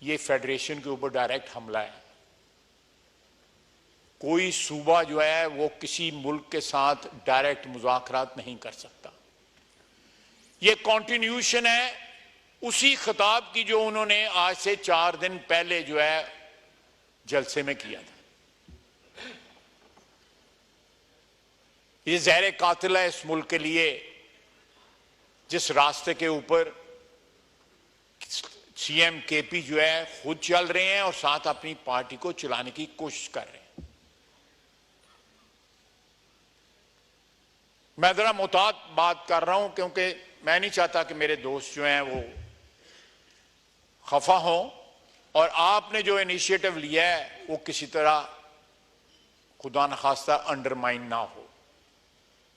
ये फेडरेशन के ऊपर डायरेक्ट हमला है। कोई सूबा जो है वो किसी मुल्क के साथ डायरेक्ट मुज़ाकरात नहीं कर सकता। ये कॉन्टिन्यूशन है उसी खिताब की जो उन्होंने आज से 4 दिन पहले जो है जलसे में किया था। ये ज़हर कातिल है इस मुल्क के लिए, जिस रास्ते के ऊपर सीएम केपी जो है खुद चल रहे हैं और साथ अपनी पार्टी को चलाने की कोशिश कर रहे हैं। मैं जरा मुताद बात कर रहा हूं क्योंकि मैं नहीं चाहता कि मेरे दोस्त जो हैं वो खफा हों और आपने जो इनिशिएटिव लिया है वो किसी तरह खुदा न खास्ता अंडरमाइन ना हो।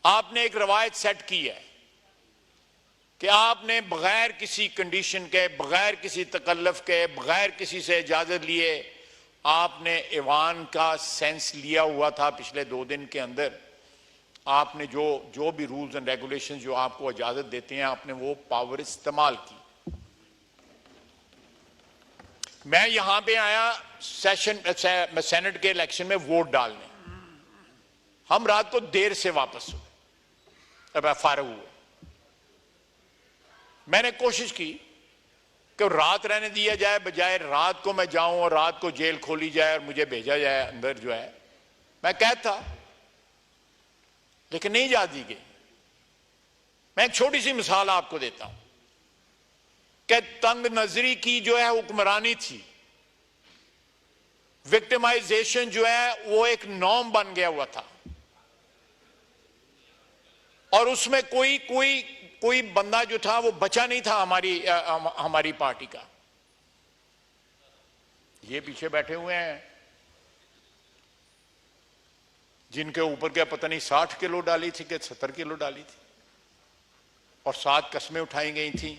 आपने एक रवायत सेट की है कि आपने बगैर किसी कंडीशन के, बगैर किसी तकल्लुफ के, बगैर किसी से इजाजत लिए आपने ईवान का सेंस लिया हुआ था। पिछले 2 दिन के अंदर आपने जो भी रूल्स एंड रेगुलेशंस जो आपको इजाजत देते हैं आपने वो पावर इस्तेमाल की। मैं यहां पे आया सेनेट के इलेक्शन में वोट डालने। हम रात को देर से वापस हुए, अब फारग हुए। मैंने कोशिश की कि रात रहने दिया जाए, बजाय रात को मैं जाऊं और रात को जेल खोली जाए और मुझे भेजा जाए अंदर जो है। मैं कैद था लेकिन नहीं जा दी गई। मैं एक छोटी सी मिसाल आपको देता हूं कि तंग नजरी की जो है हुक्मरानी थी, विक्टिमाइजेशन जो है वो एक नॉर्म बन गया हुआ था और उसमें कोई बंदा जो था वो बचा नहीं था हमारी पार्टी का। ये पीछे बैठे हुए हैं जिनके ऊपर क्या पता नहीं 60 किलो डाली थी कि 70 किलो डाली थी और 7 कस्में उठाई गई थी